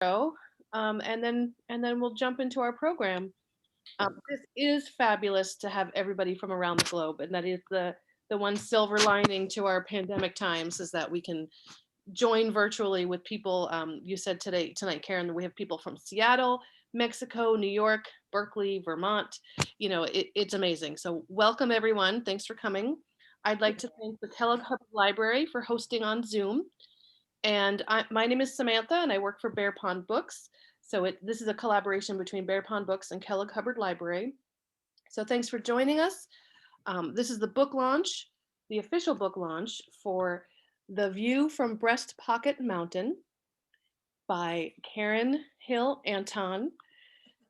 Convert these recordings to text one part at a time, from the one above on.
And then we'll jump into our program. This is fabulous to have everybody from around the globe, and that is the one silver lining to our pandemic times is that we can join virtually with people. You said tonight, Karen, that we have people from Seattle, Mexico, New York, Berkeley, Vermont. It's amazing. So welcome everyone. Thanks for coming. I'd like to thank the Kellogg-Hubbard Library for hosting on Zoom. And my name is Samantha, and I work for Bear Pond Books. So this is a collaboration between Bear Pond Books and Kellogg-Hubbard Library. So thanks for joining us. This is the book launch, the official book launch for The View from Breast Pocket Mountain by Karen Hill Anton,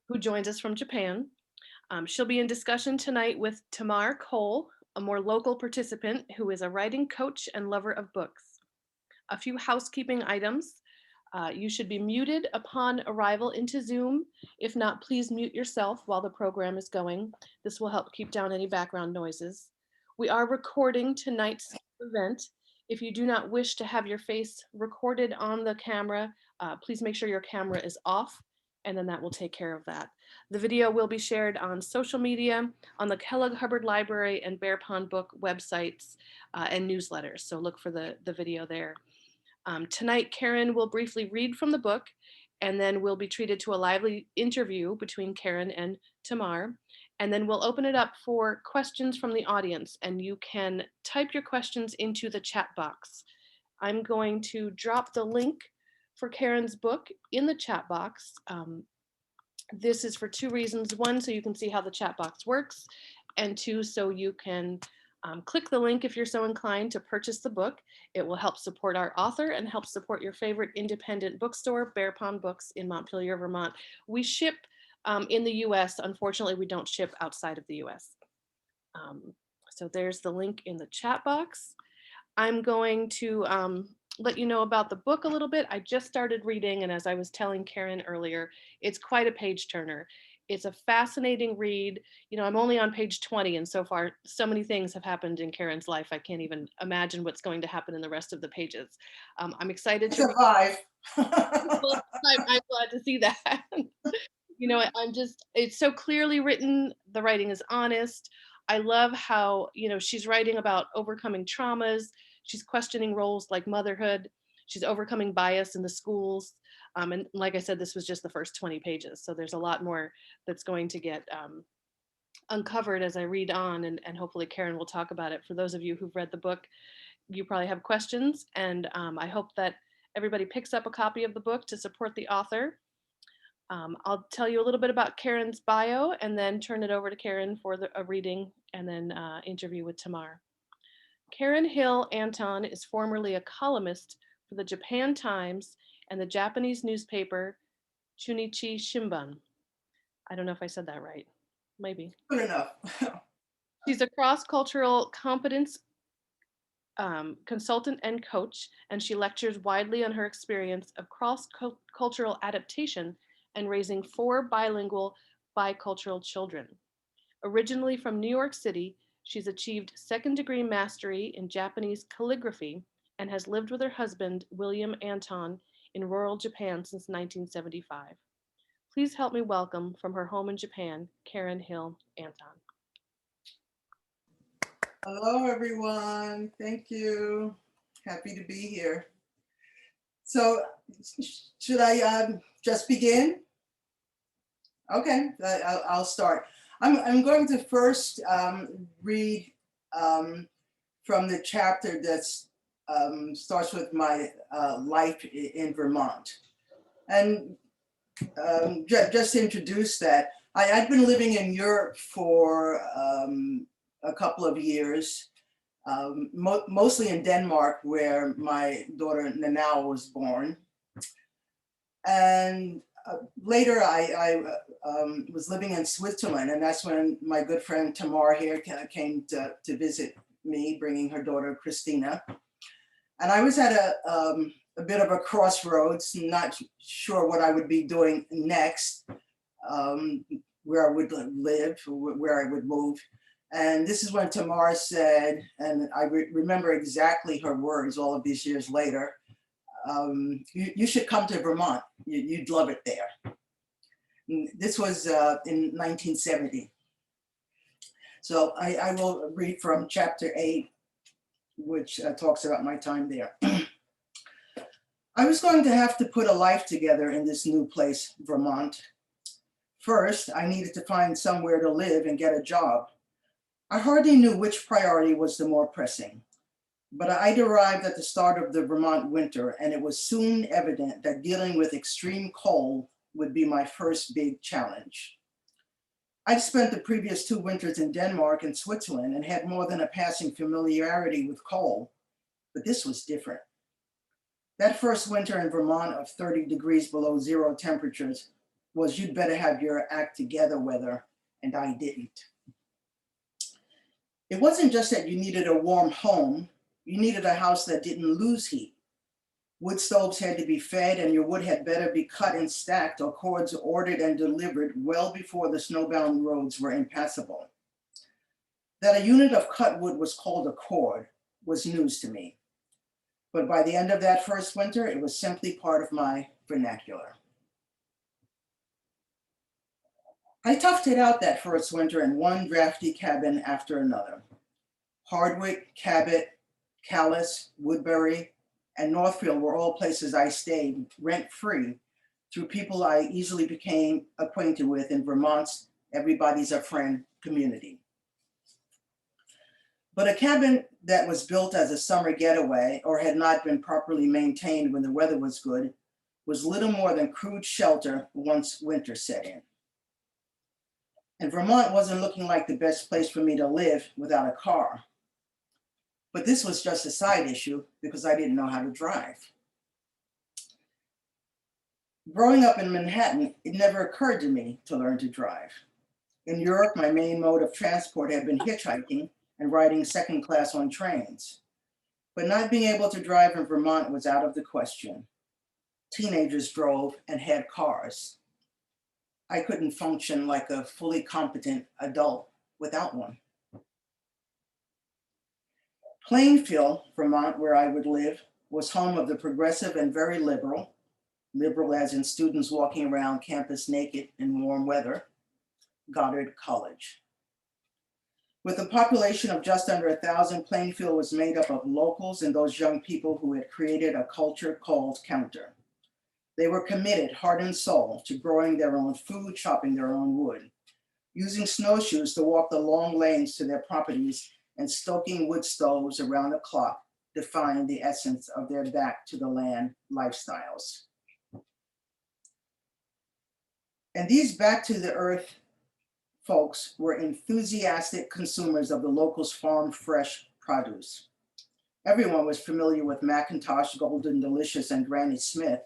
who joins us from Japan. She'll be in discussion tonight with Tamar Cole, a more local participant who is a writing coach and lover of books. A few housekeeping items. You should be muted upon arrival into Zoom. If not, please mute yourself while the program is going. This will help keep down any background noises. We are recording tonight's event. If you do not wish to have your face recorded on the camera, please make sure your camera is off, and then that will take care of that. The video will be shared on social media, on the Kellogg-Hubbard Library and Bear Pond Book websites and newsletters, so look for the video there. Tonight, Karen will briefly read from the book, and then we'll be treated to a lively interview between Karen and Tamar. And then we'll open it up for questions from the audience, and you can type your questions into the chat box. I'm going to drop the link for Karen's book in the chat box. This is for two reasons. One, so you can see how the chat box works, and two, so you can click the link if you're so inclined to purchase the book. It will help support our author and help support your favorite independent bookstore, Bear Pond Books in Montpelier, Vermont. We ship in the US. Unfortunately, we don't ship outside of the US. So there's the link in the chat box. I'm going to let you know about the book a little bit. I just started reading, and as I was telling Karen earlier, it's quite a page turner. It's a fascinating read. I'm only on page 20, and so far, so many things have happened in Karen's life. I can't even imagine what's going to happen in the rest of the pages. I'm excited to survive. well, I'm glad to see that. It's so clearly written. The writing is honest. I love how, she's writing about overcoming traumas. She's questioning roles like motherhood. She's overcoming bias in the schools. And like I said, this was just the first 20 pages. So there's a lot more that's going to get uncovered as I read on, and hopefully Karen will talk about it. For those of you who've read the book, you probably have questions, and I hope that everybody picks up a copy of the book to support the author. I'll tell you a little bit about Karen's bio and then turn it over to Karen for a reading and then interview with Tamar. Karen Hill Anton is formerly a columnist for the Japan Times and the Japanese newspaper Chunichi Shimbun. I don't know if I said that right. Maybe. Good enough. She's a cross-cultural competence consultant and coach, and she lectures widely on her experience of cross-cultural adaptation and raising 4 bilingual, bicultural children. Originally from New York City, she's achieved second-degree mastery in Japanese calligraphy and has lived with her husband, William Anton, in rural Japan since 1975. Please help me welcome from her home in Japan, Karen Hill Anton. Hello, everyone. Thank you. Happy to be here. So, should I just begin? Okay, I'll start. I'm going to first read from the chapter that starts with my life in Vermont. And just to introduce that, I'd been living in Europe for a couple of years, mostly in Denmark, where my daughter Nanao was born. And later I was living in Switzerland, and that's when my good friend Tamar here came to visit me, bringing her daughter Christina. And I was at a bit of a crossroads, not sure what I would be doing next, where I would live, where I would move. And this is when Tamar said, and I remember exactly her words all of these years later, you should come to Vermont. You'd love it there. And this was in 1970. So I will read from chapter 8, which talks about my time there. I was going to have to put a life together in this new place, Vermont. First, I needed to find somewhere to live and get a job. I hardly knew which priority was the more pressing, but I'd arrived at the start of the Vermont winter, and it was soon evident that dealing with extreme cold would be my first big challenge. I'd spent the previous 2 winters in Denmark and Switzerland and had more than a passing familiarity with cold, but this was different. That first winter in Vermont of 30 degrees below zero temperatures was you'd better have your act together weather, and I didn't. It wasn't just that you needed a warm home, you needed a house that didn't lose heat. Wood stoves had to be fed, and your wood had better be cut and stacked or cords ordered and delivered well before the snowbound roads were impassable. That a unit of cut wood was called a cord was news to me. But by the end of that first winter, it was simply part of my vernacular. I toughed it out that first winter in one drafty cabin after another. Hardwick, Cabot, Calais, Woodbury, and Northfield were all places I stayed rent-free through people I easily became acquainted with in Vermont's Everybody's a Friend community. But a cabin that was built as a summer getaway or had not been properly maintained when the weather was good was little more than crude shelter once winter set in. And Vermont wasn't looking like the best place for me to live without a car. But this was just a side issue because I didn't know how to drive. Growing up in Manhattan, it never occurred to me to learn to drive. In Europe, my main mode of transport had been hitchhiking and riding second class on trains. But not being able to drive in Vermont was out of the question. Teenagers drove and had cars. I couldn't function like a fully competent adult without one. Plainfield, Vermont, where I would live, was home of the progressive and very liberal as in students walking around campus naked in warm weather, Goddard College. With a population of just under 1,000, Plainfield was made up of locals and those young people who had created a culture called counter. They were committed, heart and soul, to growing their own food, chopping their own wood, using snowshoes to walk the long lanes to their properties, and stoking wood stoves around the clock, define the essence of their back to the land lifestyles. And these back to the earth folks were enthusiastic consumers of the locals' farm fresh produce. Everyone was familiar with McIntosh, Golden Delicious, and Granny Smith,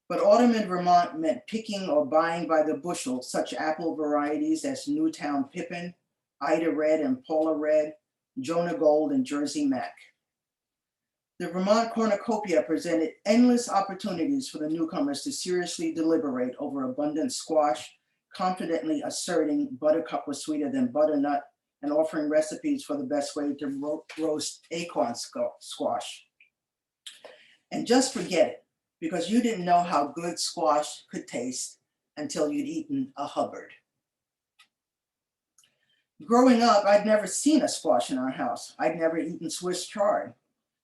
but autumn in Vermont meant picking or buying by the bushel such apple varieties as Newtown Pippin, Ida Red and Paula Red, Jonah Gold, and Jersey Mac. The Vermont cornucopia presented endless opportunities for the newcomers to seriously deliberate over abundant squash, confidently asserting buttercup was sweeter than butternut, and offering recipes for the best way to roast acorn squash. And just forget it, because you didn't know how good squash could taste until you'd eaten a Hubbard. Growing up, I'd never seen a squash in our house. I'd never eaten Swiss chard.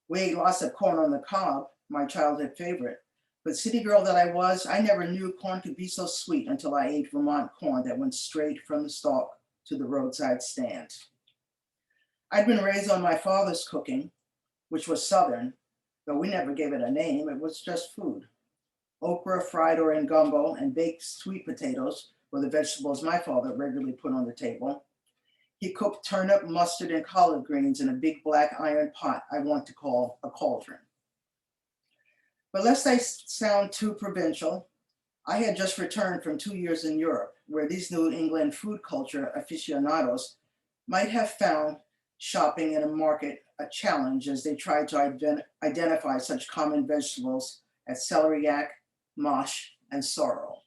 We ate lots of corn on the cob, my childhood favorite. But city girl that I was, I never knew corn could be so sweet until I ate Vermont corn that went straight from the stalk to the roadside stand. I'd been raised on my father's cooking, which was Southern, but we never gave it a name. It was just food. Okra fried or in gumbo and baked sweet potatoes were the vegetables my father regularly put on the table. He cooked turnip, mustard, and collard greens in a big black iron pot I want to call a cauldron. But lest I sound too provincial, I had just returned from 2 years in Europe, where these New England food culture aficionados might have found shopping in a market a challenge as they tried to identify such common vegetables as celeriac, mosh, and sorrel.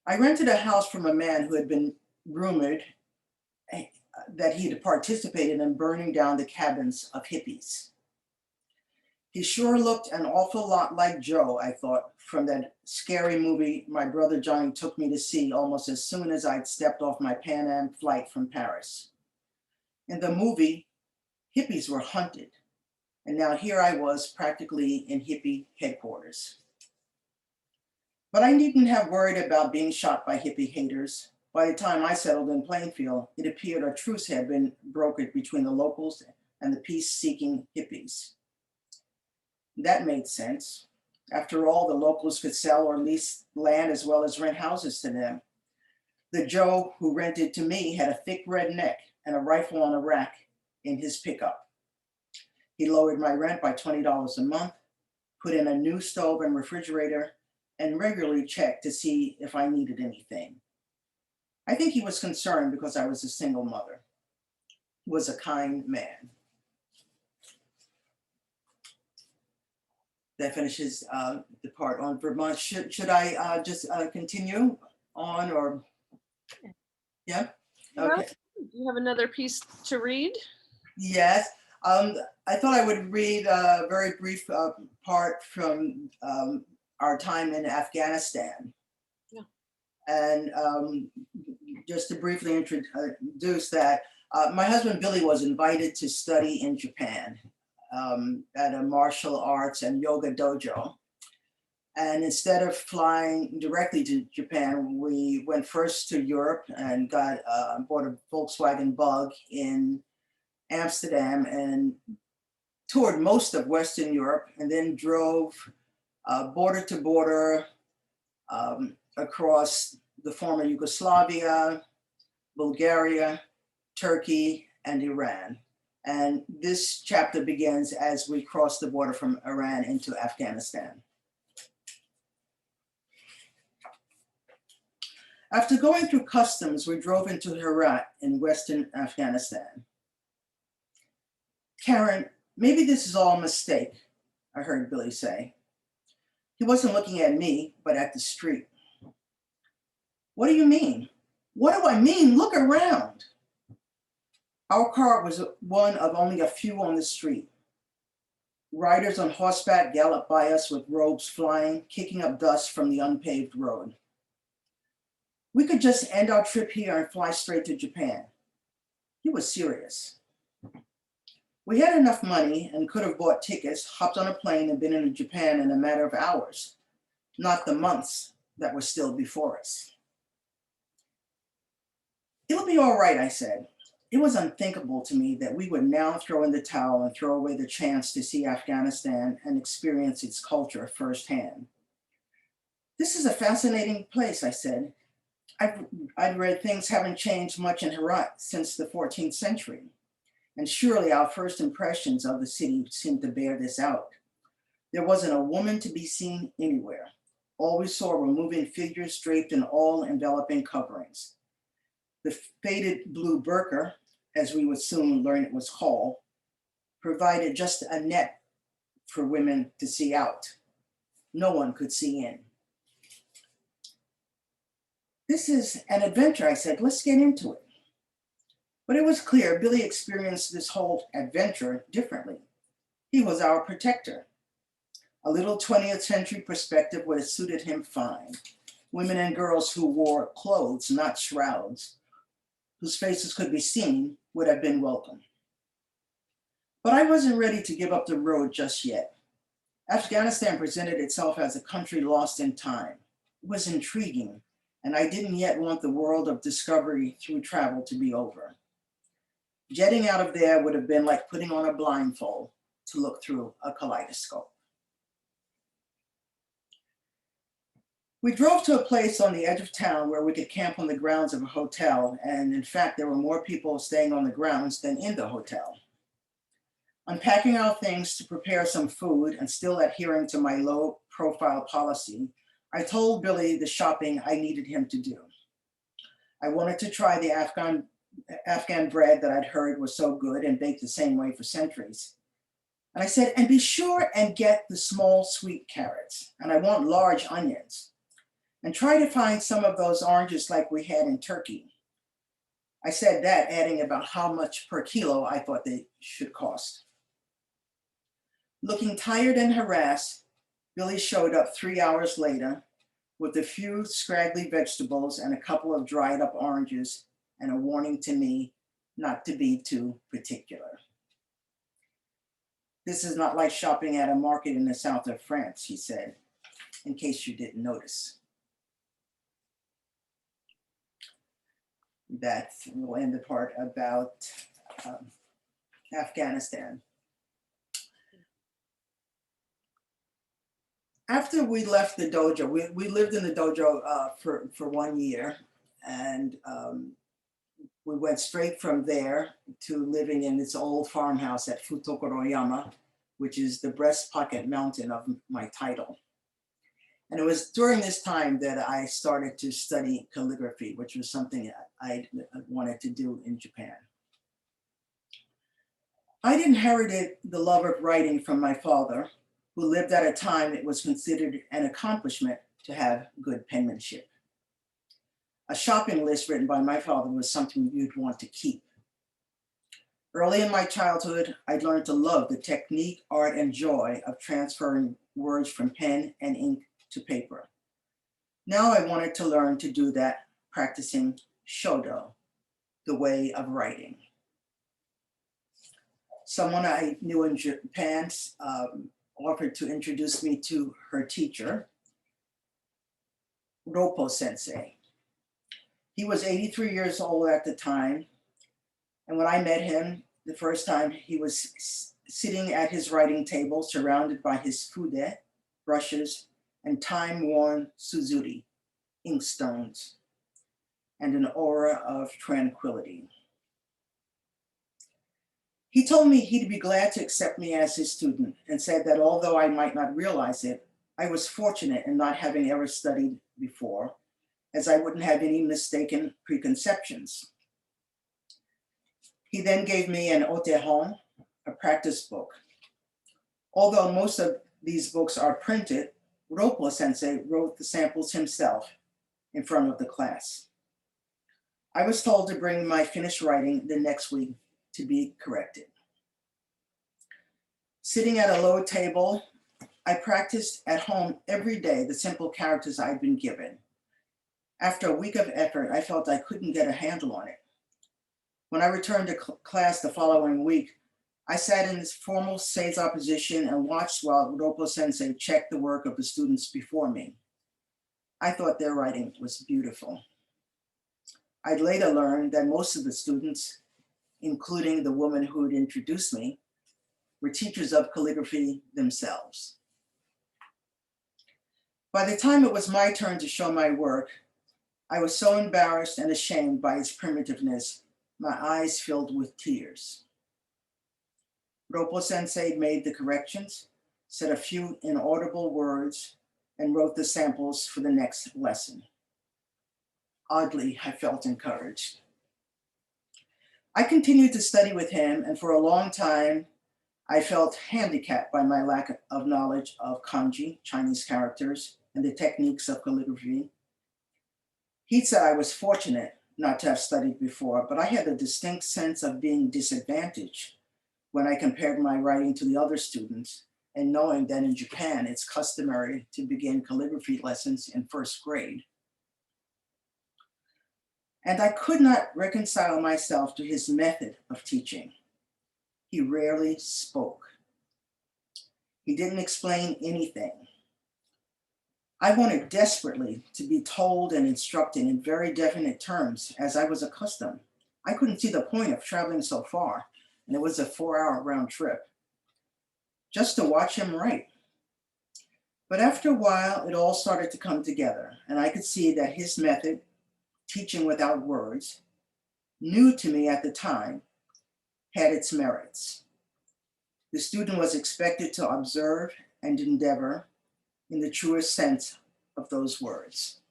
I rented a house from a man who had been rumored that he had participated in burning down the cabins of hippies. He sure looked an awful lot like Joe, I thought, from that scary movie my brother Johnny took me to see almost as soon as I'd stepped off my Pan Am flight from Paris. In the movie, hippies were hunted, and now here I was practically in hippie headquarters. But I needn't have worried about being shot by hippie haters. By the time I settled in Plainfield, it appeared a truce had been brokered between the locals and the peace-seeking hippies. That made sense. After all, the locals could sell or lease land as well as rent houses to them. The Joe who rented to me had a thick red neck and a rifle on a rack in his pickup. He lowered my rent by $20 a month, put in a new stove and refrigerator, and regularly checked to see if I needed anything. I think he was concerned because I was a single mother. He was a kind man. That finishes the part on Vermont. Should I just continue on, or yeah? Okay. Do you have another piece to read? Yes. I thought I would read a very brief part from our time in Afghanistan. Yeah. And just to briefly introduce that, my husband Billy was invited to study in Japan at a martial arts and yoga dojo. And instead of flying directly to Japan, we went first to Europe and bought a Volkswagen Bug in Amsterdam and toured most of Western Europe, and then drove border to border across the former Yugoslavia, Bulgaria, Turkey, and Iran. And this chapter begins as we cross the border from Iran into Afghanistan. After going through customs, we drove into Herat in Western Afghanistan. Karen, maybe this is all a mistake, I heard Billy say. He wasn't looking at me, but at the street. What do you mean? What do I mean? Look around. Our car was one of only a few on the street. Riders on horseback galloped by us with robes flying, kicking up dust from the unpaved road. We could just end our trip here and fly straight to Japan. He was serious. We had enough money and could have bought tickets, hopped on a plane, and been in Japan in a matter of hours, not the months that were still before us. It'll be all right, I said. It was unthinkable to me that we would now throw in the towel and throw away the chance to see Afghanistan and experience its culture firsthand. This is a fascinating place, I said. I've read things haven't changed much in Herat since the 14th century. And surely our first impressions of the city seemed to bear this out. There wasn't a woman to be seen anywhere. All we saw were moving figures draped in all-enveloping coverings. The faded blue burqa, as we would soon learn it was called, provided just a net for women to see out. No one could see in. This is an adventure, I said. Let's get into it. But it was clear Billy experienced this whole adventure differently. He was our protector. A little 20th century perspective would have suited him fine. Women and girls who wore clothes, not shrouds, whose faces could be seen, would have been welcome. But I wasn't ready to give up the road just yet. Afghanistan presented itself as a country lost in time. It was intriguing, and I didn't yet want the world of discovery through travel to be over. Jetting out of there would have been like putting on a blindfold to look through a kaleidoscope. We drove to a place on the edge of town where we could camp on the grounds of a hotel, and in fact, there were more people staying on the grounds than in the hotel. Unpacking our things to prepare some food and still adhering to my low-profile policy, I told Billy the shopping I needed him to do. I wanted to try the Afghan bread that I'd heard was so good and baked the same way for centuries. And I said, and be sure and get the small sweet carrots, and I want large onions. And try to find some of those oranges like we had in Turkey. I said that, adding about how much per kilo I thought they should cost. Looking tired and harassed, Billy showed up 3 hours later with a few scraggly vegetables and a couple of dried up oranges and a warning to me not to be too particular. This is not like shopping at a market in the south of France, he said, in case you didn't notice. That will end the part about Afghanistan. After we left the dojo, we lived in the dojo for 1 year, and we went straight from there to living in this old farmhouse at Futokoroyama, which is the breast pocket mountain of my title. And it was during this time that I started to study calligraphy, which was something I wanted to do in Japan. I'd inherited the love of writing from my father, who lived at a time it was considered an accomplishment to have good penmanship. A shopping list written by my father was something you'd want to keep. Early in my childhood, I'd learned to love the technique, art, and joy of transferring words from pen and ink to paper. Now I wanted to learn to do that, practicing shodo, the way of writing. Someone I knew in Japan offered to introduce me to her teacher, Roppo Sensei. He was 83 years old at the time, and when I met him the first time, he was sitting at his writing table surrounded by his fude, brushes, and time-worn suzuri, inkstones, and an aura of tranquility. He told me he'd be glad to accept me as his student and said that although I might not realize it, I was fortunate in not having ever studied before, as I wouldn't have any mistaken preconceptions. He then gave me an otehon, a practice book. Although most of these books are printed, Roppo Sensei wrote the samples himself in front of the class. I was told to bring my finished writing the next week to be corrected. Sitting at a low table, I practiced at home every day the simple characters I'd been given. After a week of effort, I felt I couldn't get a handle on it. When I returned to class the following week, I sat in this formal seiza position and watched while Roppo Sensei checked the work of the students before me. I thought their writing was beautiful. I'd later learned that most of the students, including the woman who had introduced me, were teachers of calligraphy themselves. By the time it was my turn to show my work, I was so embarrassed and ashamed by its primitiveness, my eyes filled with tears. Roppo Sensei made the corrections, said a few inaudible words, and wrote the samples for the next lesson. Oddly, I felt encouraged. I continued to study with him, and for a long time, I felt handicapped by my lack of knowledge of kanji, Chinese characters, and the techniques of calligraphy. He said I was fortunate not to have studied before, but I had a distinct sense of being disadvantaged when I compared my writing to the other students, and knowing that in Japan, it's customary to begin calligraphy lessons in first grade. And I could not reconcile myself to his method of teaching. He rarely spoke. He didn't explain anything. I wanted desperately to be told and instructed in very definite terms, as I was accustomed. I couldn't see the point of traveling so far, and it was a 4-hour round trip, just to watch him write. But after a while, it all started to come together, and I could see that his method, teaching without words, new to me at the time, had its merits. The student was expected to observe and endeavor in the truest sense of those words.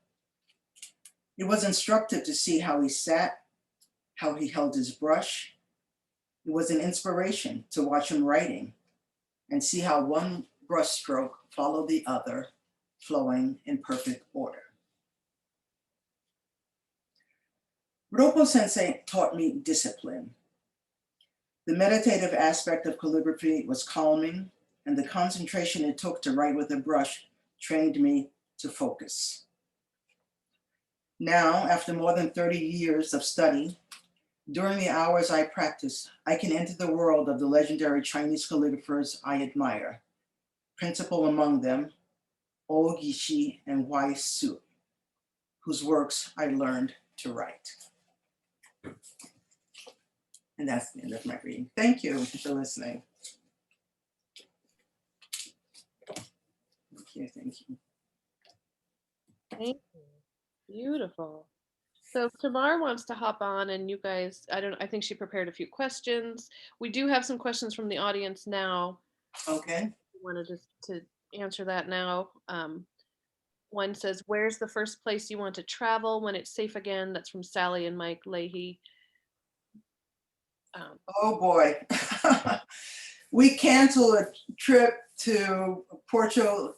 It was instructive to see how he sat, how he held his brush. It was an inspiration to watch him writing and see how one brushstroke followed the other, flowing in perfect order. Roppo Sensei taught me discipline. The meditative aspect of calligraphy was calming and the concentration it took to write with a brush trained me to focus. Now, after more than 30 years of study, during the hours I practice, I can enter the world of the legendary Chinese calligraphers I admire. Principal among them, O Yishi and Y Su, whose works I learned to write. And that's the end of my reading. Thank you for listening. Thank you, thank you. Thank you. Beautiful. So Tamar wants to hop on, and you guys, I think she prepared a few questions. We do have some questions from the audience now. Okay. I wanted to answer that now. One says, where's the first place you want to travel when it's safe again? That's from Sally and Mike Leahy. Oh boy. We canceled a trip to Portugal,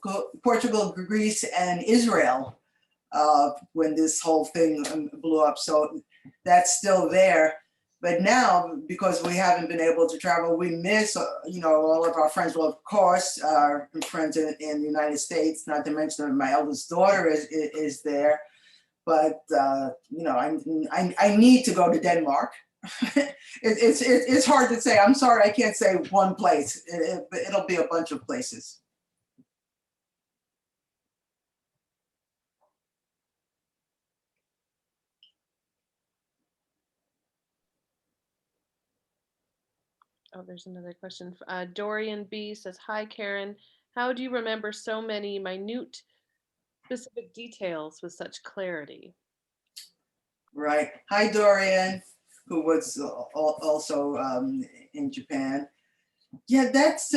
Greece, and Israel when this whole thing blew up. So that's still there. But now, because we haven't been able to travel, we miss, all of our friends. Well, of course, our friends in the United States, not to mention that my eldest daughter is there. But, I need to go to Denmark. It's hard to say. I'm sorry, I can't say one place. It'll be a bunch of places. Oh, there's another question. Dorian B says, hi, Karen. How do you remember so many minute, specific details with such clarity? Right. Hi, Dorian, who was also in Japan. Yeah, that's,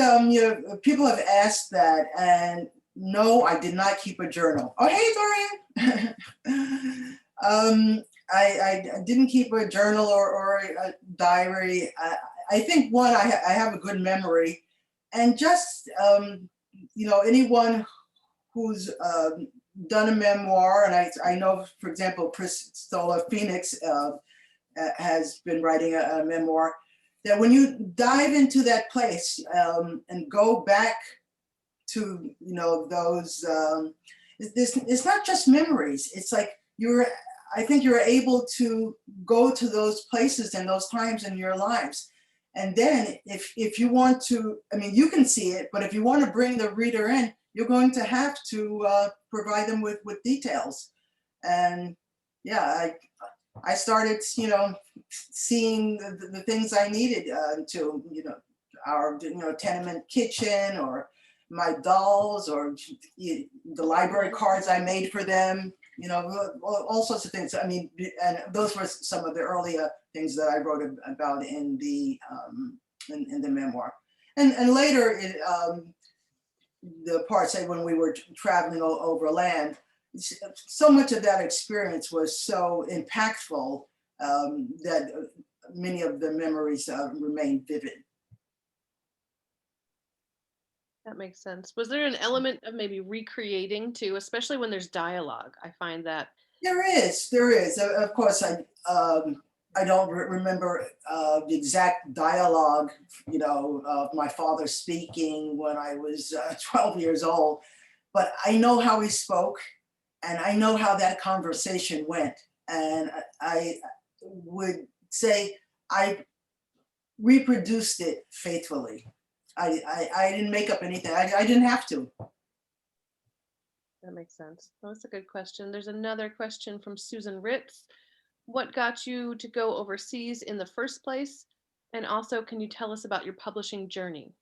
people have asked that, and no, I did not keep a journal. Oh, hey, Dorian. I didn't keep a journal or a diary. I think one, I have a good memory, and just, anyone who's done a memoir, and I know, for example, Christola Phoenix has been writing a memoir, that when you dive into that place and go back to, those, it's not just memories. It's like I think you're able to go to those places and those times in your lives. And then if you want to, you can see it, but if you want to bring the reader in, you're going to have to provide them with details. And yeah, I started, seeing the things I needed to, our, tenement kitchen, or my dolls, or the library cards I made for them, all sorts of things. And those were some of the earlier things that I wrote about in the memoir. And later, the parts when we were traveling over land, so much of that experience was so impactful that many of the memories remain vivid. That makes sense. Was there an element of maybe recreating too, especially when there's dialogue? I find that There is. Of course, I don't remember the exact dialogue, of my father speaking when I was 12 years old, but I know how he spoke, and I know how that conversation went. And I would say I reproduced it faithfully. I didn't make up anything. I didn't have to. That makes sense. That's a good question. There's another question from Susan Ritz. What got you to go overseas in the first place? And also, can you tell us about your publishing journey?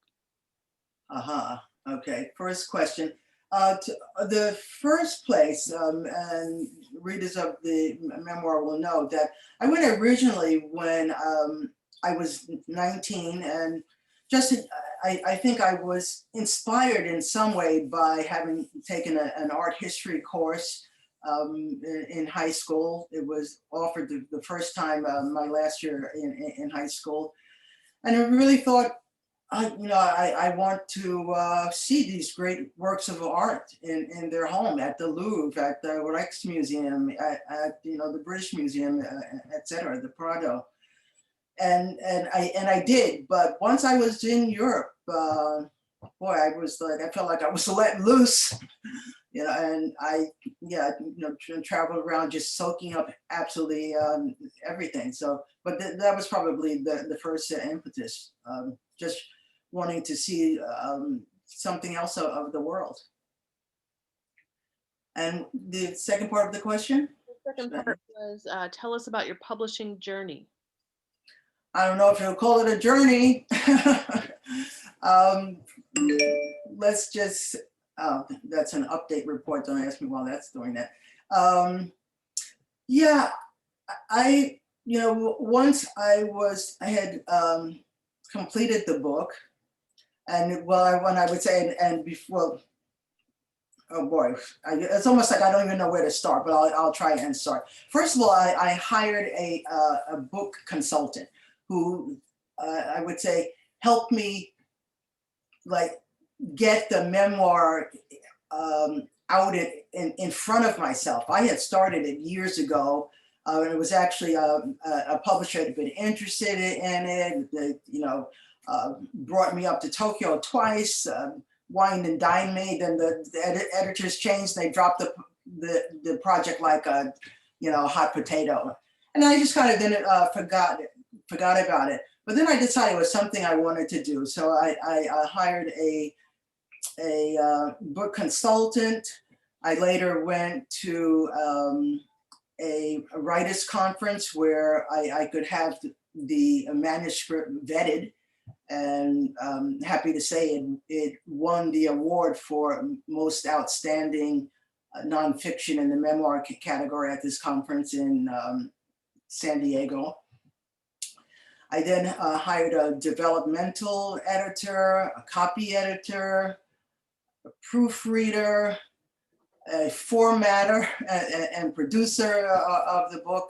Okay, first question. The first place, and readers of the memoir will know that I went originally when I was 19, and just I think I was inspired in some way by having taken an art history course in high school. It was offered the first time my last year in high school, and I really thought, I want to see these great works of art in their home, at the Louvre, at the Rijksmuseum, at the British Museum, etc., the Prado. And I did, but once I was in Europe, boy, I felt like I was let loose, and traveled around just soaking up absolutely everything. So, but that was probably the first impetus, just wanting to see something else of the world. And the second part of the question? The second part was tell us about your publishing journey. I don't know if you'll call it a journey. Let's just, that's an update report. Don't ask me while that's doing that. Yeah, once I had completed the book, and when I would say, and before, oh boy, it's almost like I don't even know where to start, but I'll try and start. First of all, I hired a book consultant who I would say helped me like get the memoir out in front of myself. I had started it years ago. And it was actually a publisher that had been interested in it. Brought me up to Tokyo twice, wined and dined me. Then the editors changed. They dropped the project like a hot potato, and I just kind of then forgot about it. But then I decided it was something I wanted to do, so I hired a book consultant. I later went to a writers' conference where I could have the manuscript vetted, and happy to say it won the award for most outstanding nonfiction in the memoir category at this conference in San Diego. I then hired a developmental editor, a copy editor, a proofreader, a formatter and producer of the book,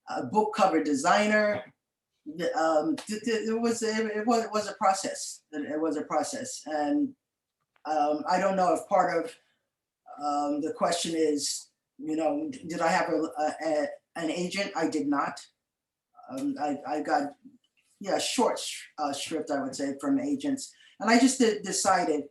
a book cover designer. It was a process. It was a process, and I don't know if part of the question is, did I have an agent? I did not. I got short shrift, I would say, from agents, and I just decided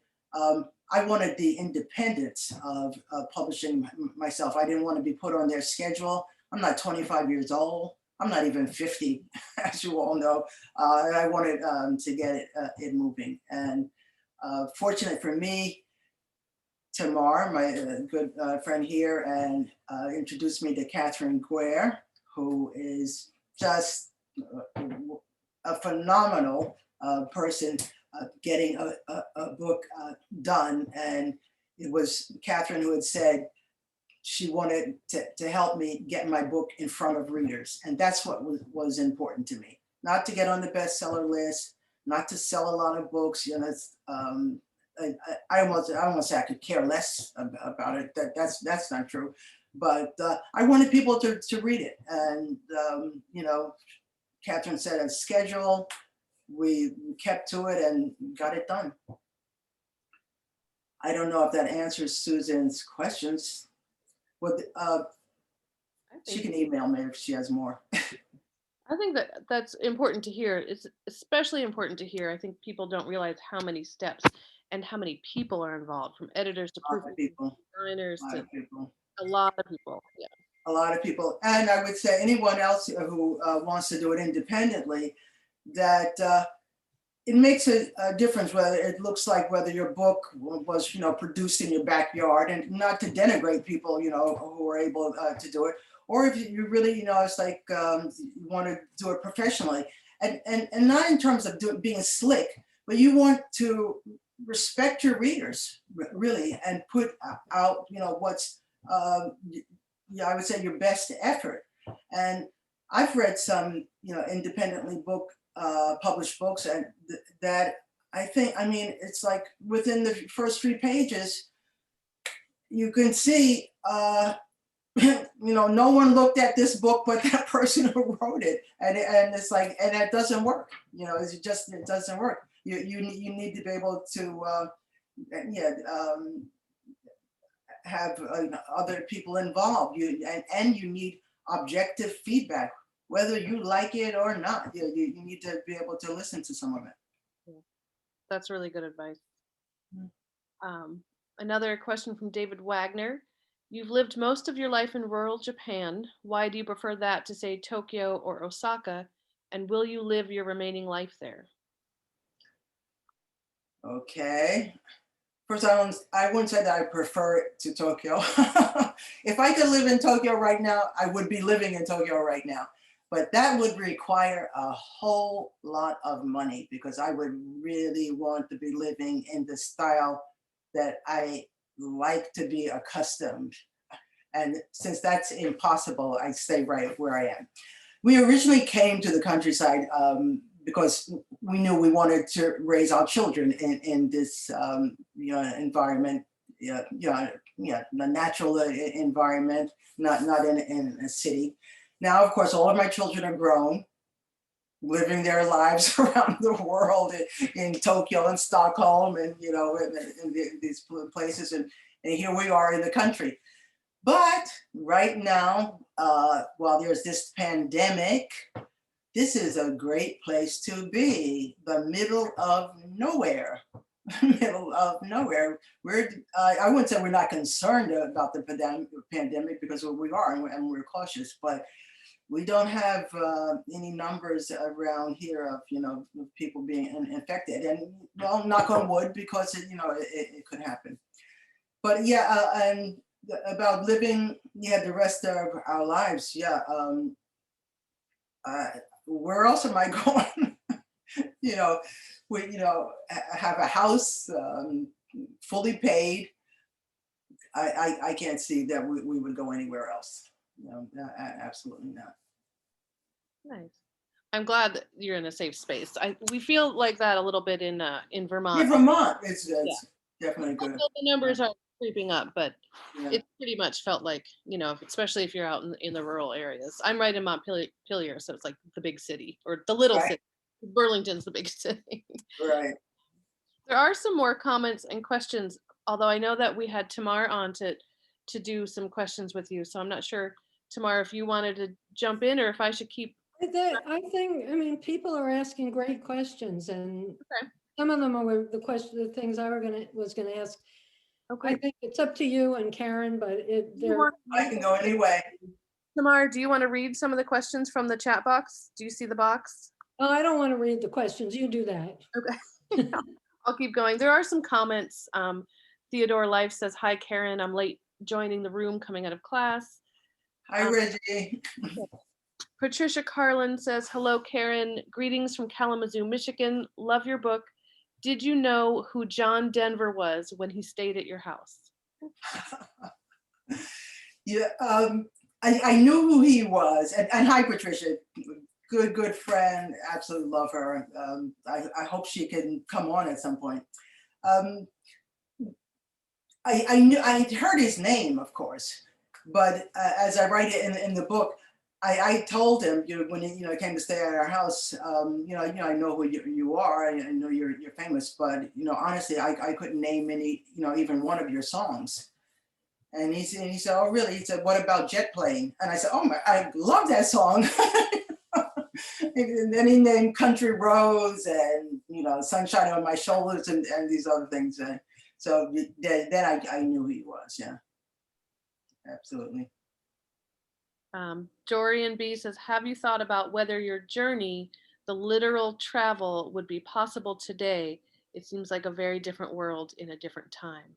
I wanted the independence of publishing myself. I didn't want to be put on their schedule. I'm not 25 years old. I'm not even 50, as you all know. And I wanted to get it moving. And fortunate for me, Tamar, my good friend here, and introduced me to Catherine Guare, who is just a phenomenal person getting a book done. And it was Catherine who had said she wanted to help me get my book in front of readers. And that's what was important to me. Not to get on the bestseller list, not to sell a lot of books. I almost say I could care less about it. That's not true. But I wanted people to read it. And, Catherine said a schedule. We kept to it and got it done. I don't know if that answers Susan's questions. She can email me if she has more. I think that's important to hear. It's especially important to hear. I think people don't realize how many steps and how many people are involved, from editors to proofreaders, designers to a lot of people. Yeah. A lot of people. And I would say anyone else who wants to do it independently, that it makes a difference whether it looks like whether your book was, produced in your backyard, and not to denigrate people, who are able to do it, or if you really, it's like you want to do it professionally, and not in terms of being slick, but you want to respect your readers really, and put out, what's I would say your best effort. And I've read some, independently published books, and that I think, it's like within the first 3 pages, you can see, no one looked at this book but that person who wrote it, and it's like, and that doesn't work. It doesn't work. You need to be able to, have other people involved. And you need objective feedback, whether you like it or not. You need to be able to listen to some of it. Yeah. That's really good advice. Another question from David Wagner. You've lived most of your life in rural Japan. Why do you prefer that to, say, Tokyo or Osaka? And will you live your remaining life there? Okay. First, I wouldn't say that I prefer it to Tokyo. If I could live in Tokyo right now, I would be living in Tokyo right now. But that would require a whole lot of money because I would really want to be living in the style that I like to be accustomed. And since that's impossible, I stay right where I am. We originally came to the countryside because we knew we wanted to raise our children in this environment, the natural environment, not in a city. Now, of course, all of my children are grown, living their lives around the world in Tokyo and Stockholm and in these places, and here we are in the country. But right now, while there's this pandemic, this is a great place to be, the middle of nowhere. Middle of nowhere. I wouldn't say we're not concerned about the pandemic because we are and we're cautious, but we don't have any numbers around here of people being infected, and well, knock on wood, because it could happen. But yeah, and about living the rest of our lives, where else am I going? We have a house, fully paid. I can't see that we would go anywhere else. Absolutely not. Nice. I'm glad that you're in a safe space. We feel like that a little bit in Vermont. Yeah, Vermont, it's definitely good. The numbers are creeping up, but Yeah. it pretty much felt like, especially if you're out in the rural areas. I'm right in Montpelier, so it's like the big city or the little city. Burlington's the big city. Right. There are some more comments and questions, although I know that we had Tamar on to do some questions with you. So I'm not sure, Tamar, if you wanted to jump in or if I should keep. I think, people are asking great questions, and Okay. some of them are the things I was gonna ask. Okay. I think it's up to you and Karen, but I can go anyway. Tamar, do you want to read some of the questions from the chat box? Do you see the box? Oh, I don't want to read the questions. You do that. Okay. I'll keep going. There are some comments. Theodore Life says, "Hi, Karen. I'm late joining the room coming out of class." Hi, Reggie. Patricia Carlin says, "Hello, Karen. Greetings from Kalamazoo, Michigan. Love your book. Did you know who John Denver was when he stayed at your house?" Yeah, I knew who he was. And hi, Patricia. Good friend. Absolutely love her. I hope she can come on at some point. I heard his name, of course, but as I write it in the book, I told him, when he came to stay at our house, I know who you are, I know you're famous, but honestly, I couldn't name any, even one of your songs. And he said, "Oh, really?" He said, "What about Jet Plane?" And I said, "Oh my, I love that song." And then he named Country Roads and Sunshine on My Shoulders and these other things. So then I knew who he was. Yeah, absolutely. Dorian B says, "Have you thought about whether your journey, the literal travel, would be possible today? It seems like a very different world in a different time."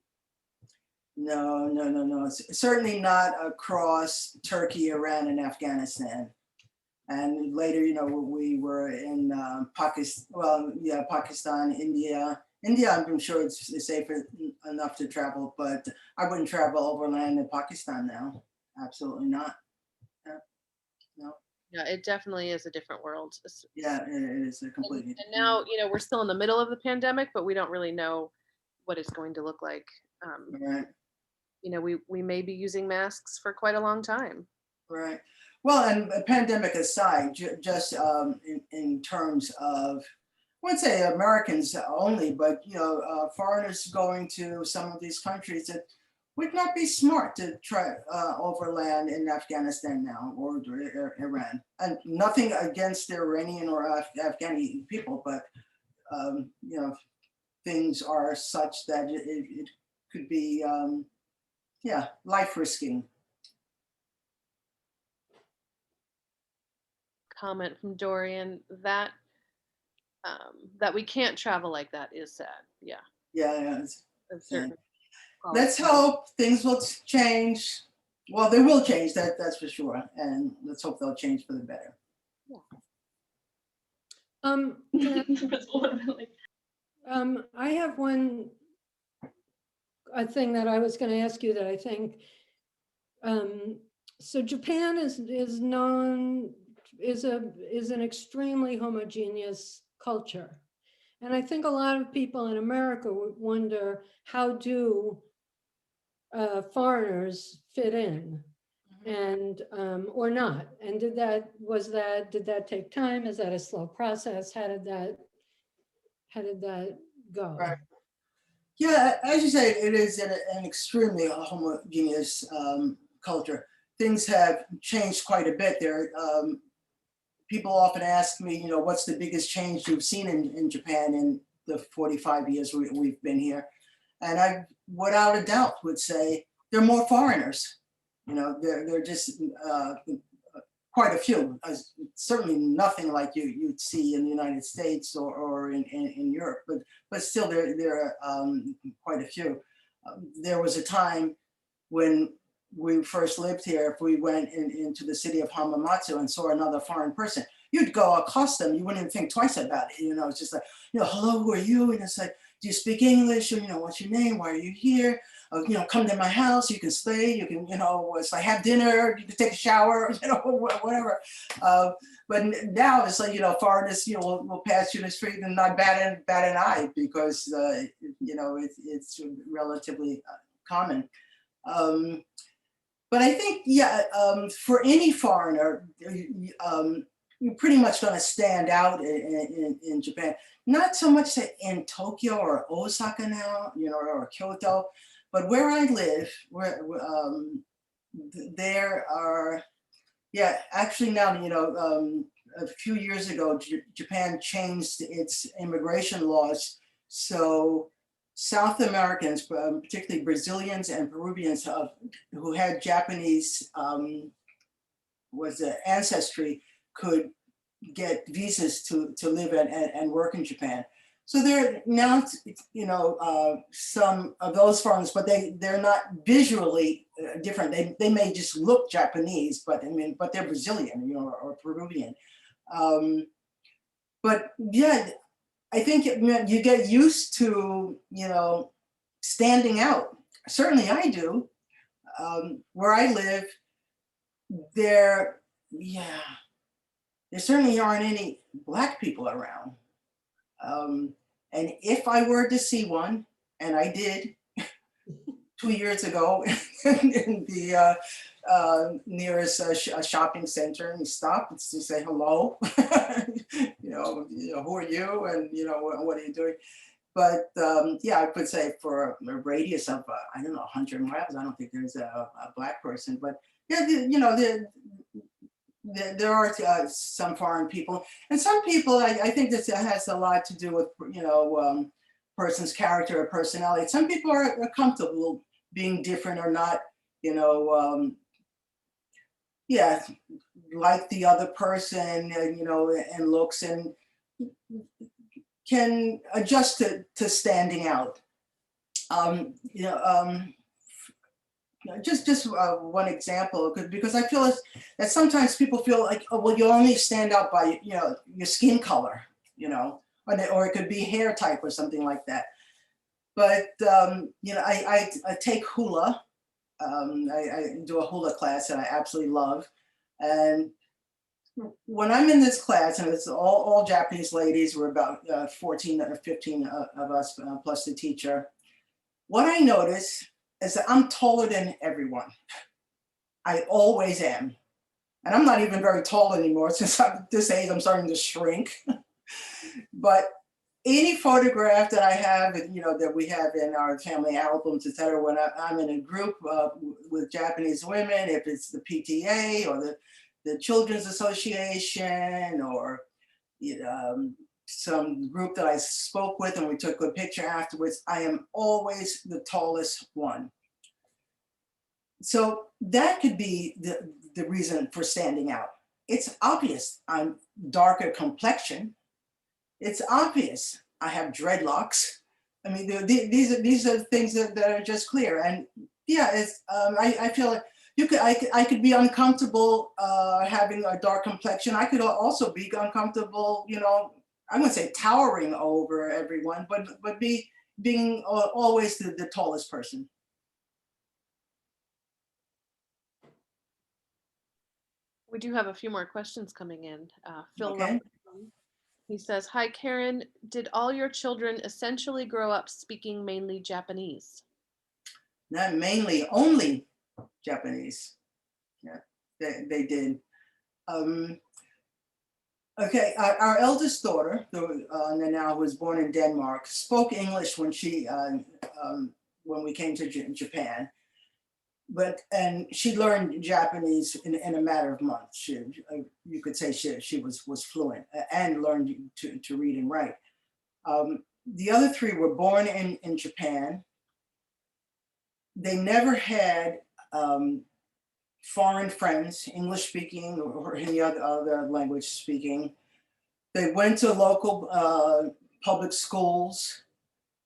No. Certainly not across Turkey, Iran, and Afghanistan. And later, we were in Pakistan. Well, yeah, Pakistan, India. India, I'm sure it's safe enough to travel, but I wouldn't travel overland in Pakistan now. Absolutely not. No. Yeah, it definitely is a different world. Yeah, it is a completely. And now, we're still in the middle of the pandemic, but we don't really know what it's going to look like. Right. We may be using masks for quite a long time. Right. Well, and pandemic aside, just in terms of, I wouldn't say Americans only, but foreigners going to some of these countries, it would not be smart to try overland in Afghanistan now or Iran. And nothing against the Iranian or Afghani people, but things are such that it could be, yeah, life risking. Comment from Dorian that that we can't travel like that is sad. Yeah, Yeah, yeah, a yeah. certain Let's quality. hope things will change. Well, they will change, that's for sure. And let's hope they'll change for the better. Can Literally. I have a thing that I was going to ask you that I think, so Japan is known, is an extremely homogeneous culture. And I think a lot of people in America would wonder, how do foreigners fit in? And or not? And did that take time? Is that a slow process? How did that go? Right. Yeah, as you say, it is an extremely homogeneous culture. Things have changed quite a bit there. People often ask me, what's the biggest change you've seen in Japan in the 45 years we've been here? And I, without a doubt, would say there are more foreigners. They're just quite a few. Certainly nothing like you'd see in the United States or in Europe, but still there are quite a few. There was a time when we first lived here, if we went into the city of Hamamatsu and saw another foreign person, you'd go accost them. You wouldn't even think twice about it. It's just like, hello, who are you? And it's like, do you speak English? Or, what's your name? Why are you here? Come to my house. You can stay. You can, it's like have dinner. You can take a shower. Whatever. But now it's like, foreigners, will pass you in the street and not bat an eye because, it's relatively common. But I think, for any foreigner, you're pretty much going to stand out in Japan. Not so much in Tokyo or Osaka now, or Kyoto, but where I live, there are, actually now, a few years ago, Japan changed its immigration laws. So South Americans, particularly Brazilians and Peruvians who had Japanese ancestry, could get visas to live and work in Japan. So there are now, some of those foreigners, but they're not visually different. They may just look Japanese, but they're Brazilian, or Peruvian. But yeah, I think you get used to, standing out. Certainly I do. Where I live, there certainly aren't any Black people around. And if I were to see one, and I did 2 years ago in the nearest shopping center, and stop to say hello, who are you, and what are you doing? But I could say for a radius of 100 miles, I don't think there's a Black person. But there are some foreign people, and some people. I think this has a lot to do with person's character or personality. Some people are comfortable being different or not, like the other person, and looks, and can adjust to standing out. Just one example, because I feel that sometimes people feel like, oh, well, you only stand out by your skin color, or it could be hair type or something like that. But I take hula. I do a hula class that I absolutely love, and when I'm in this class, and it's all Japanese ladies, we're about 14 or 15 of us, plus the teacher, what I notice is that I'm taller than everyone. I always am. And I'm not even very tall anymore. Since I'm this age, I'm starting to shrink. But any photograph that I have, that we have in our family albums, et cetera, when I'm in a group with Japanese women, if it's the PTA or the Children's Association, or some group that I spoke with and we took a picture afterwards, I am always the tallest one. So that could be the reason for standing out. It's obvious I'm darker complexion. It's obvious I have dreadlocks. I mean, these are things that are just clear. And yeah, it's I feel like I could be uncomfortable having a dark complexion. I could also be uncomfortable, you know, I wouldn't say towering over everyone, but being always the tallest person. We do have a few more questions coming in. Phil Okay. Robinson, he says, "Hi Karen, did all your children essentially grow up speaking mainly Japanese?" Not mainly, only Japanese. Yeah, they did. Okay, our eldest daughter, Nana, who was born in Denmark, spoke English when we came to Japan, and she learned Japanese in a matter of months. You could say she was fluent and learned to read and write. The other three were born in Japan. They never had foreign friends, English speaking or any other language speaking. They went to local public schools.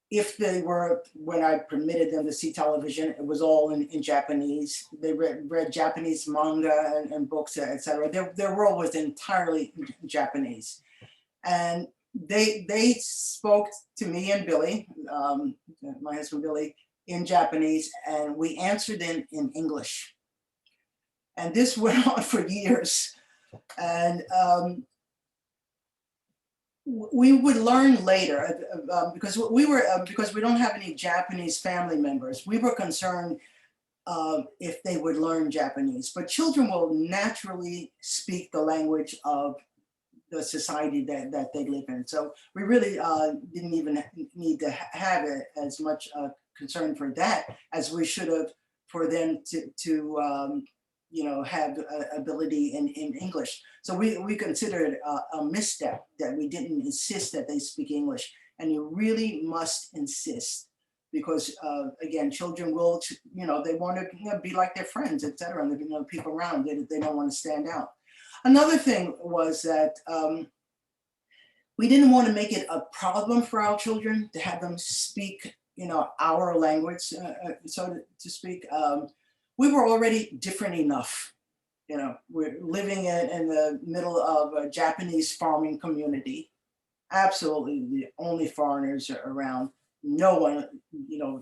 If they were, when I permitted them to see television, it was all in Japanese. They read Japanese manga and books, etc. Their world was entirely Japanese. And they spoke to me and Billy, my husband Billy, in Japanese, and we answered in English. And this went on for years. And we would learn later because we don't have any Japanese family members. We were concerned if they would learn Japanese, but children will naturally speak the language of the society that they live in. So we really didn't even need to have it as much concern for that as we should have for them to you know, have ability in English. So we considered it a misstep that we didn't insist that they speak English. And you really must insist because again, children will, you know, they want to be like their friends, etc. And you know, people around, they don't want to stand out. Another thing was that we didn't want to make it a problem for our children to have them speak, you know, our language, so to speak. We were already different enough. You know, we're living in the middle of a Japanese farming community. Absolutely the only foreigners around. No one, you know,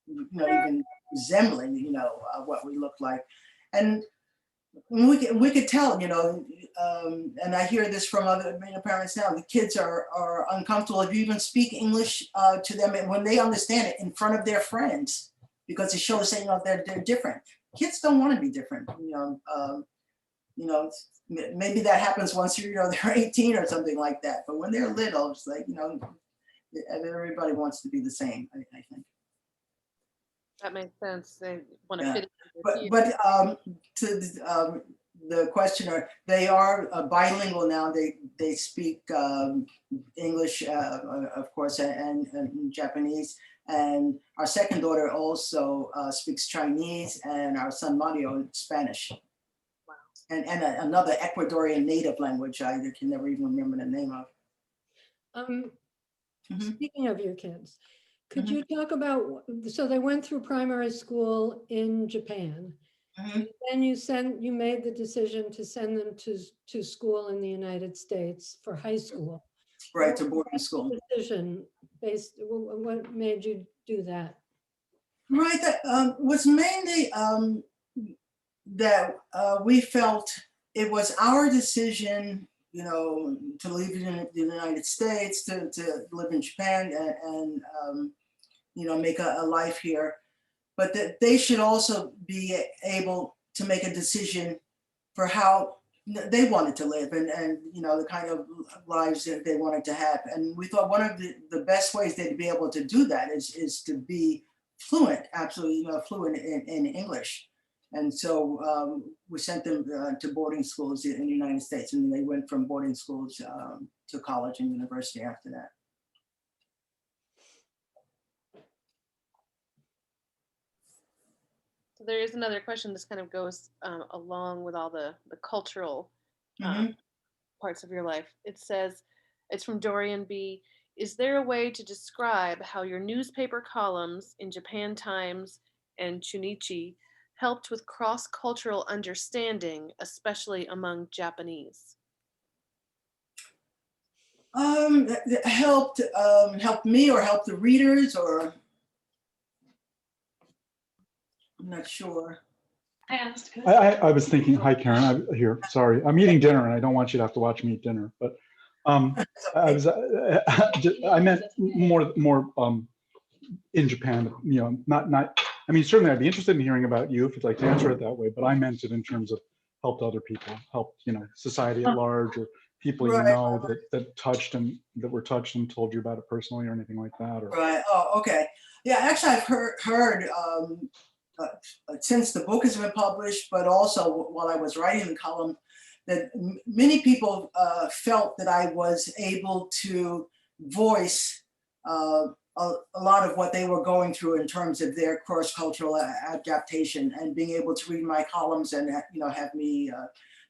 even resembling, you know, what we look like. And we could tell, you know, and I hear this from other parents now, the kids are uncomfortable if you even speak English to them and when they understand it in front of their friends, because it shows that, you know, they're different. Kids don't want to be different, you know, maybe that happens once you know, they're 18 or something like that. But when they're little, it's like, you know, everybody wants to be the same, I think. That makes sense. They want to Yeah. fit in. But to the questioner, they are bilingual now. They speak English, of course, and Japanese. And our second daughter also speaks Chinese, and our son Mario Spanish. Wow. And another Ecuadorian native language I can never even remember the name of. Speaking of your kids, could you talk about, so they went through primary school in Japan. And then you made the decision to send them to school in the United States for high school. Right, to boarding school. Decision what made you do that? Right, that was mainly that we felt it was our decision, you know, to live in the United States, to live in Japan and you know, make a life here, but that they should also be able to make a decision for how they wanted to live and you know, the kind of lives that they wanted to have. And we thought one of the best ways they'd be able to do that is to be fluent, absolutely, you know, fluent in English. And so we sent them to boarding schools in the United States, and they went from boarding schools to college and university after that. So there is another question. This kind of goes along with all the cultural parts of your life. It says, it's from Dorian B. Is there a way to describe how your newspaper columns in Japan Times and Chunichi helped with cross-cultural understanding, especially among Japanese? That helped me or helped the readers, or I'm not sure. I was thinking, hi Karen, I'm here, sorry. I'm eating dinner and I don't want you to have to watch me eat dinner, but I meant more in Japan, you know, not, I mean, certainly I'd be interested in hearing about you if you'd like to answer it that way, but I meant it in terms of helped other people, helped, you know, society at large, or people you know that touched and that were touched and told you about it personally or anything like that. Or... Right, oh, okay. Yeah, actually I've heard since the book has been published, but also while I was writing the column, that many people felt that I was able to voice a lot of what they were going through in terms of their cross-cultural adaptation, and being able to read my columns and have me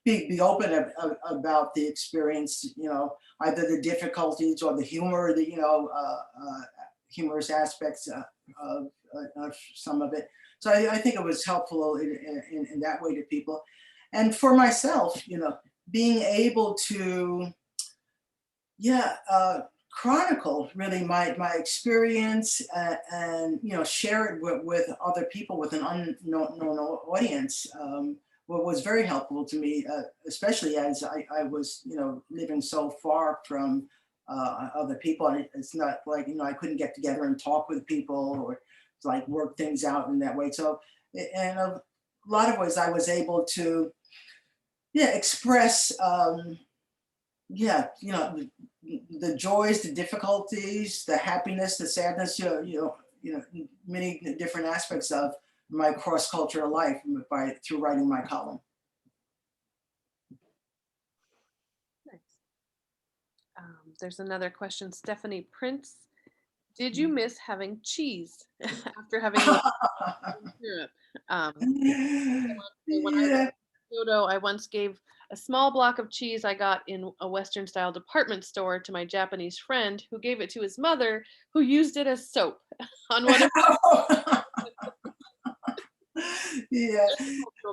be open about the experience, either the difficulties or the humor, the humorous aspects of some of it. So I think it was helpful in that way to people. And for myself, being able to, chronicle really my experience and share it with other people, with an unknown audience, what was very helpful to me, especially as I was living so far from other people. And it's not like I couldn't get together and talk with people or like work things out in that way. So in a lot of ways I was able to express the joys, the difficulties, the happiness, the sadness, many different aspects of my cross-cultural life through writing my column. Nice. There's another question, Stephanie Prince. Did you miss having cheese after having lived in Europe? When I was in Kyoto, I once gave a small block of cheese I got in a Western style department store to my Japanese friend, who gave it to his mother, who used it as soap on one of Yeah,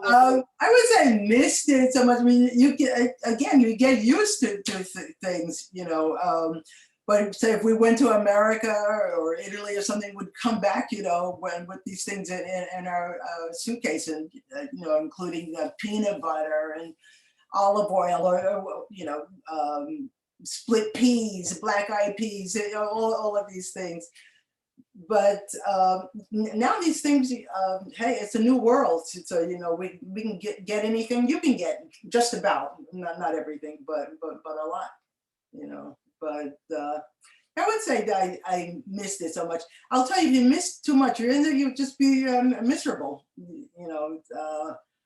I would say missed it so much. I mean, you get used to things, but say if we went to America or Italy or something, would come back, with these things in our suitcase, and including peanut butter and olive oil, or split peas, black-eyed peas, all of these things. But now these things, hey, it's a new world. So we can get anything you can get, just about, not everything, but a lot, But I would say that I missed it so much. I'll tell you, if you miss too much, you'll just be miserable.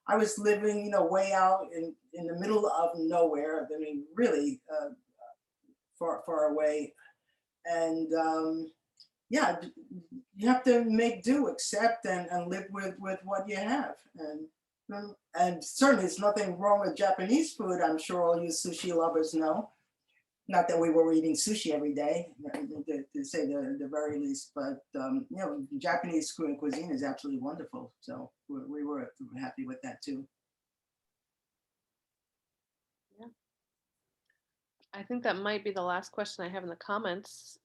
I was living, way out in the middle of nowhere. I mean, really far away, and you have to make do, accept, and live with what you have. And certainly, there's nothing wrong with Japanese food. I'm sure all you sushi lovers know. Not that we were eating sushi every day, to say the very least, but Japanese cuisine is absolutely wonderful. So we were happy with that too. Yeah. I think that might be the last question I have in the comments.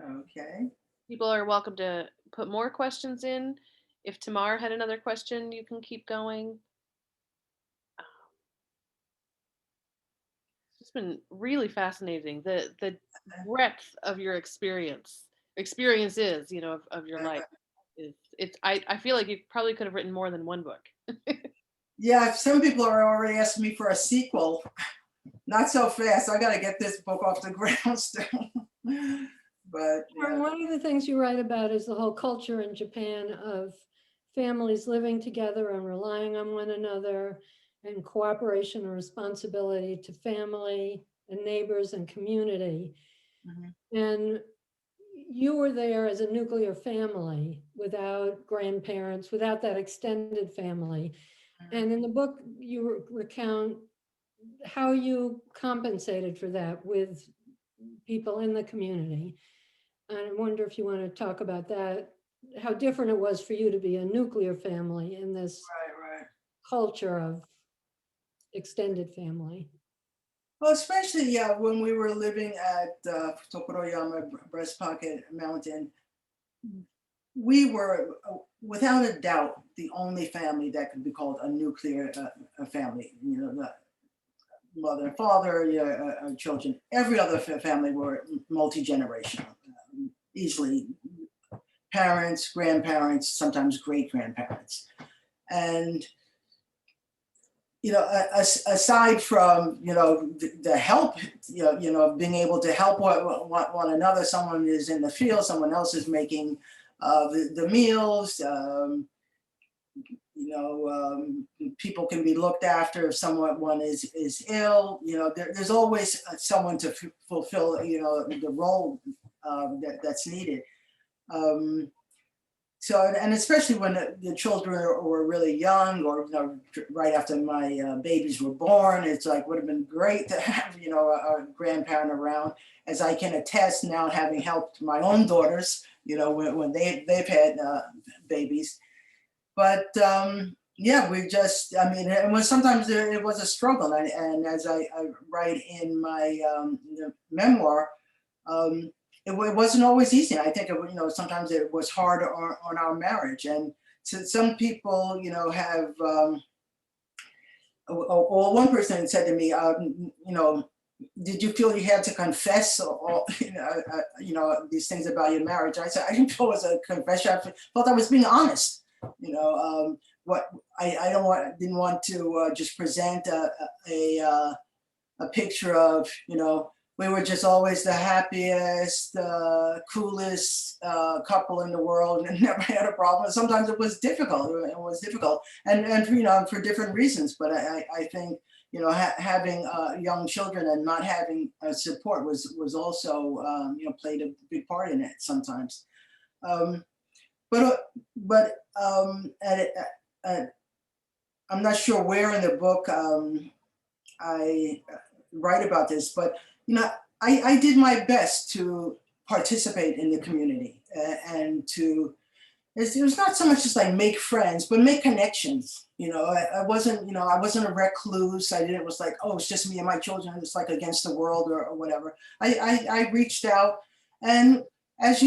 Okay. People are welcome to put more questions in. If Tamar had another question, you can keep going. It's been really fascinating, the breadth of your experiences, of your life. I feel like you probably could have written more than one book. Yeah, some people are already asking me for a sequel. Not so fast. I got to get this book off the ground still. But one of the things you write about is the whole culture in Japan of families living together and relying on one another, and cooperation and responsibility to family and neighbors and community. Mhm. And you were there as a nuclear family without grandparents, without that extended family. And in the book, you recount how you compensated for that with people in the community. And I wonder if you want to talk about that, how different it was for you to be a nuclear family in this Right. culture of extended family. Well, especially, yeah, when we were living at Tokoroyama Breast Pocket Mountain, we were, without a doubt, the only family that could be called a nuclear family. You know, the mother and father, yeah, children. Every other family were multi-generational, easily parents, grandparents, sometimes great-grandparents. And you know, aside from, you know, the help, you know, being able to help one another, someone is in the field, someone else is making the meals, you know, people can be looked after if someone is ill, you know, there's always someone to fulfill, you know, the role that's needed. So, and especially when the children were really young, or you know, right after my babies were born, it's like would have been great to have, you know, a grandparent around. As I can attest now, having helped my own daughters, you know, when they've had babies. But yeah, we just, I mean, it was sometimes it was a struggle, and as I write in my memoir. It wasn't always easy. I think, you know, sometimes it was hard on our marriage. And so some people, you know, have, or one person said to me, you know, did you feel you had to confess or you know, these things about your marriage? I said, I didn't feel it was a confession. I felt I was being honest. You know, what I didn't want to just present a picture of, you know, we were just always the happiest, coolest couple in the world, and never had a problem. Sometimes it was difficult. It was difficult, and you know, for different reasons. But I think, you know, having young children and not having support was also, you know, played a big part in it sometimes. But I'm not sure where in the book I write about this, but you know, I did my best to participate in the community and to. It was not so much just like make friends, but make connections. You know, I wasn't, you know, I wasn't a recluse. I didn't. It was like, oh, it's just me and my children. It's like against the world or whatever. I reached out, and as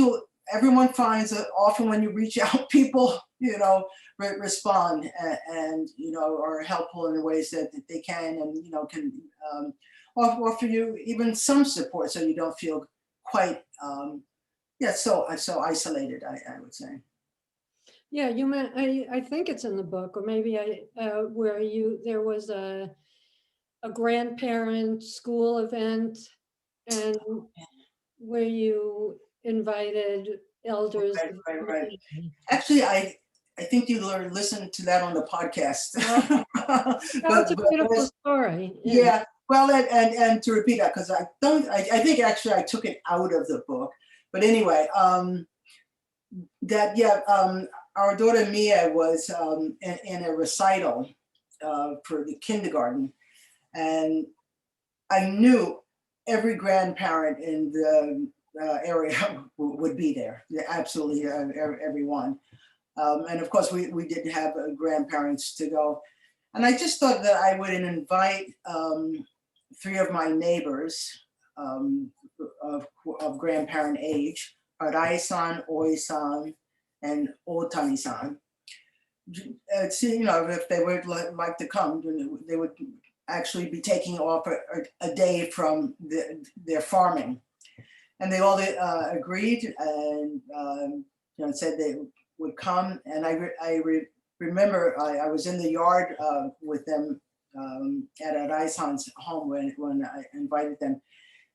everyone finds that often when you reach out, people, you know, respond and you know, are helpful in the ways that they can, and you know, can offer you even some support so you don't feel quite yeah, so isolated, I would say. Yeah, I think it's in the book, or maybe where there was a grandparent school event, and where you invited elders. Right, of the right, right. community. Actually, I think you listened to that on the podcast. Oh, that's a beautiful story. Yeah. yeah, well, and to repeat that, because I think actually I took it out of the book, but anyway, that yeah, our daughter Mia was in a recital for the kindergarten, and I knew every grandparent in the area would be there. Yeah, absolutely, everyone. And of course, we did have grandparents to go. And I just thought that I would invite three of my neighbors of grandparent age, Arai-san, Oi-san, and Otani-san. See, you know, if they would like to come, they would actually be taking off a day from their farming. And they all agreed and you know, said they would come. And I remember I was in the yard with them at Arai-san's home when I invited them.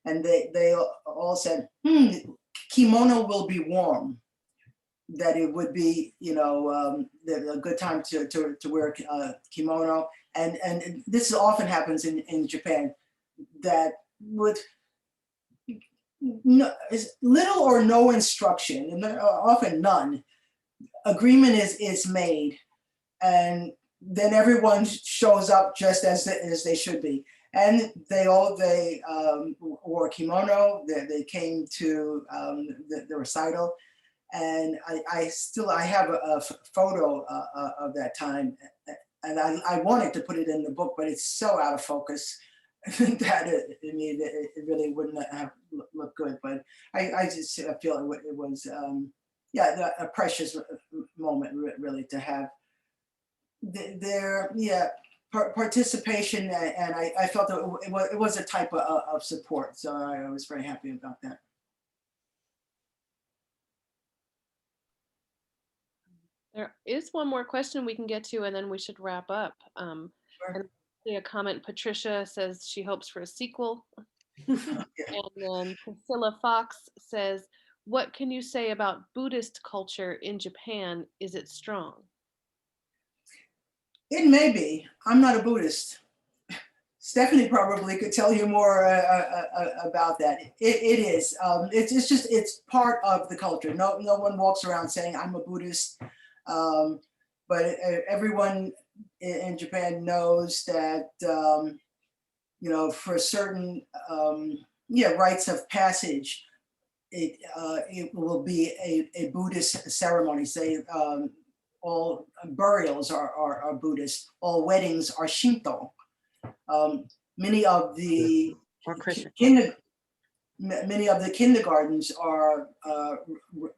And they all said, kimono will be warm. that it would be, a good time to wear a kimono. And this often happens in Japan, that with little or no instruction, and often none, agreement is made, and then everyone shows up just as they should be. And they wore a kimono. They came to the recital, and I have a photo of that time, and I wanted to put it in the book, but it's so out of focus that it really wouldn't have looked good. But I just feel it was a precious moment really to have their participation, and I felt that it was a type of support. So I was very happy about that. There is one more question we can get to, and then we should wrap up. Sure. And a comment, Patricia says she hopes for a sequel. Yeah. And then Priscilla Fox says, what can you say about Buddhist culture in Japan? Is it strong? It may be. I'm not a Buddhist. Stephanie probably could tell you more about that. It is. It's part of the culture. No one walks around saying I'm a Buddhist, but everyone in Japan knows that for certain rites of passage, it will be a Buddhist ceremony. Say all burials are Buddhist. All weddings are Shinto. Many of the kindergartens are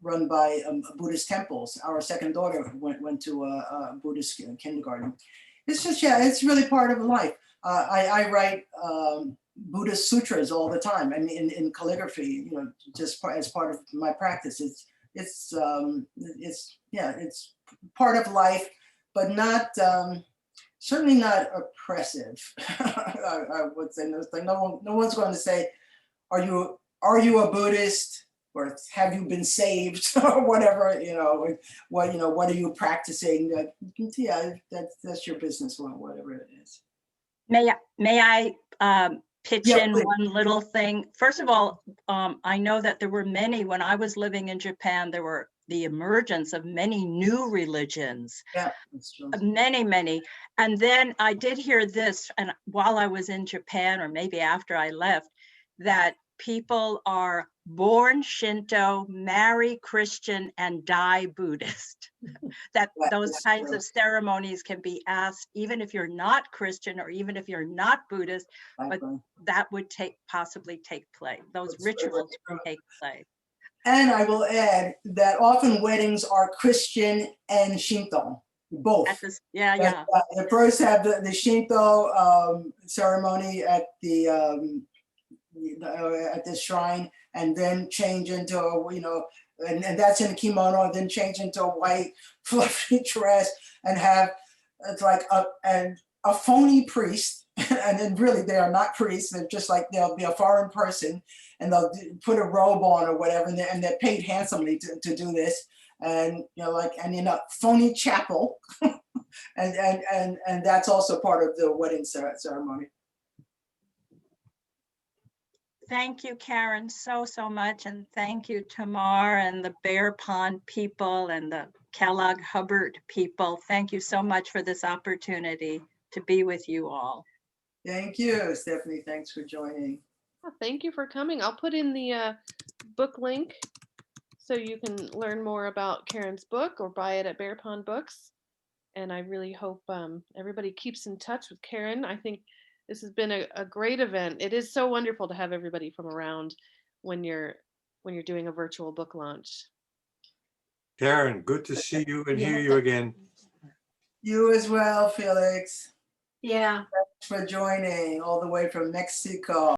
run by Buddhist temples. Our second daughter went to a Buddhist kindergarten. It's just, it's really part of life. I write Buddhist sutras all the time. I mean, in calligraphy, just as part of my practice. It's part of life, but not. Certainly not oppressive. I would say no one's going to say, "Are you a Buddhist?" or "Have you been saved?" or whatever. What are you practicing? That's your business. Whatever it is. May I pitch in please. one little thing? First of all, I know that there were many, when I was living in Japan, there were the emergence of many new religions. Yeah, that's true. Many. And then I did hear this, and while I was in Japan, or maybe after I left, that people are born Shinto, marry Christian, and die Buddhist. That those kinds of ceremonies can be asked, even if you're not Christian or even if you're not Buddhist, but that would possibly take place. Those rituals would take place. And I will add that often weddings are Christian and Shinto, both. The first have the Shinto ceremony at the shrine, and then change into and that's in a kimono, then change into a white fluffy dress, and have it's like a phony priest. And then really they are not priests. They're just like, they'll be a foreign person, and they'll put a robe on or whatever, and they're paid handsomely to do this. And and in a phony chapel, and that's also part of the wedding ceremony. Thank you, Karen, so much. And thank you, Tamar, and the Bear Pond people and the Kellogg-Hubbard people. Thank you so much for this opportunity to be with you all. Thank you, Stephanie. Thanks for joining. Well, thank you for coming. I'll put in the book link so you can learn more about Karen's book or buy it at Bear Pond Books. And I really hope everybody keeps in touch with Karen. I think this has been a great event. It is so wonderful to have everybody from around when you're doing a virtual book launch. Karen, good to see you and hear you again. You as well, Felix. Yeah. Thanks for joining all the way from Mexico.